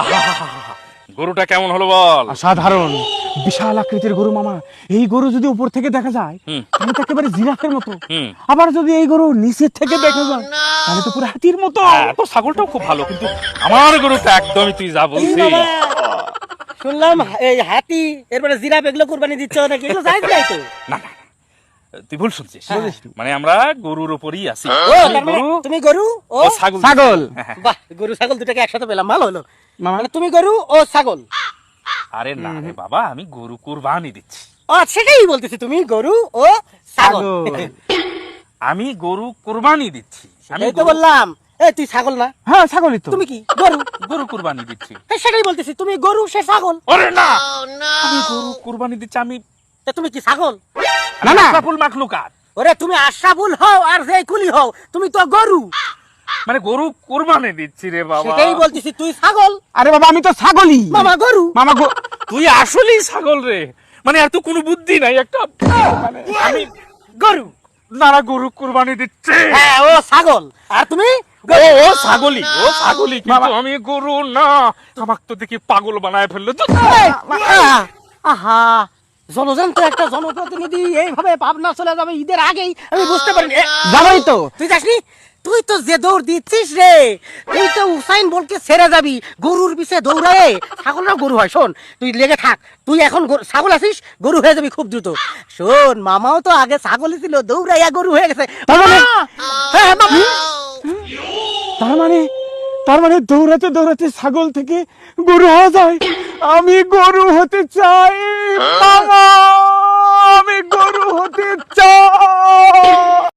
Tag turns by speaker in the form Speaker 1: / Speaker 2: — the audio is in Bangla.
Speaker 1: আহা, গরুটা কেমন হলো বল?
Speaker 2: সাধারণ বিশাল আকৃতির গরু মামা। এই গরু যদি উপর থেকে দেখা যায় তাহলে তো একেবারে জিরাফের মতো। আবার যদি এই গরু নিচের থেকে দেখা যায় তাহলে তো পুরো হাতির মতো।
Speaker 1: তো ছাগলটাও খুব ভালো, কিন্তু আমার গরুটা একদমই তুই যা বলছিস।
Speaker 3: শুনলাম এই হাতি এরপরে জিরাফ এগুলো কুরবানি দিচ্ছ নাকি? এগুলো জায়েজ নাই তো।
Speaker 1: না না, তুই ভুল শুনছিস। মানে আমরা গরুর উপরই আছি।
Speaker 3: ও তার মানে তুমি গরু ও
Speaker 1: ও ছাগল।
Speaker 2: ছাগল।
Speaker 3: বাহ, গরু ছাগল দুটাকে একসাথে পেলাম, ভালো হলো।
Speaker 2: মামা
Speaker 3: মানে তুমি গরু ও ছাগল।
Speaker 1: আরে না রে বাবা, আমি গরু কুরবানি দিচ্ছি।
Speaker 3: ও সেটাই বলতেছি, তুমি গরু ও ছাগল।
Speaker 1: আমি গরু কুরবানি দিচ্ছি। আমি
Speaker 3: এই তো বললাম। এই তুই ছাগল না?
Speaker 2: হ্যাঁ ছাগলই তো।
Speaker 3: তুমি কি গরু?
Speaker 1: গরু কুরবানি দিচ্ছি।
Speaker 3: এই সেটাই বলতেছি, তুমি গরু সে ছাগল।
Speaker 1: আরে না, আমি গরু কুরবানি দিচ্ছি। আমি
Speaker 3: তা তুমি কি ছাগল?
Speaker 2: না না,
Speaker 1: আশরাফুল মাখলুকাত।
Speaker 3: ওরে তুমি আশরাফুল হও আর যে কুলি হও, তুমি তো গরু।
Speaker 1: মানে গরু কুরবানি দিচ্ছি রে বাবা।
Speaker 3: সেটাই বলতেছি, তুই ছাগল,
Speaker 2: আরে বাবা আমি তো ছাগলই।
Speaker 3: মামা গরু।
Speaker 2: মামা
Speaker 1: তুই আসলেই ছাগল রে। মানে এত কোনো বুদ্ধি নাই একটা। আমি
Speaker 3: গরু।
Speaker 1: না না, গরু কুরবানি দিচ্ছি।
Speaker 3: হ্যাঁ ও ছাগল আর তুমি
Speaker 1: ও ছাগলই, ও ছাগলই, কিন্তু আমি গরু না। আমাকে তো দেখি পাগল বানায় ফেললো তো।
Speaker 3: আহা, জনজান্ত একটা জনপ্রতিনিধি এইভাবে পাবনা চলে যাবে ঈদের আগেই, আমি বুঝতে পারিনি।
Speaker 2: জানোই তো।
Speaker 3: তুই যাসনি? তুই তো যে দৌড় দিচ্ছিস রে, তুই তো উসাইন বলকে ছেড়ে যাবি গরুর পিছে দৌড়ায়। ছাগলরাও গরু হয়, শোন তুই লেগে থাক। তুই এখন ছাগল আছিস, গরু হয়ে যাবি খুব দ্রুত। শোন, মামাও তো আগে ছাগলই ছিল, দৌড়াইয়া গরু হয়ে গেছে। হ্যাঁ মামা।
Speaker 2: তার মানে দৌড়াতে দৌড়াতে ছাগল থেকে গরু হওয়া যায়। আমি গরু হতে চাই মামা, আমি গরু হতে চাই।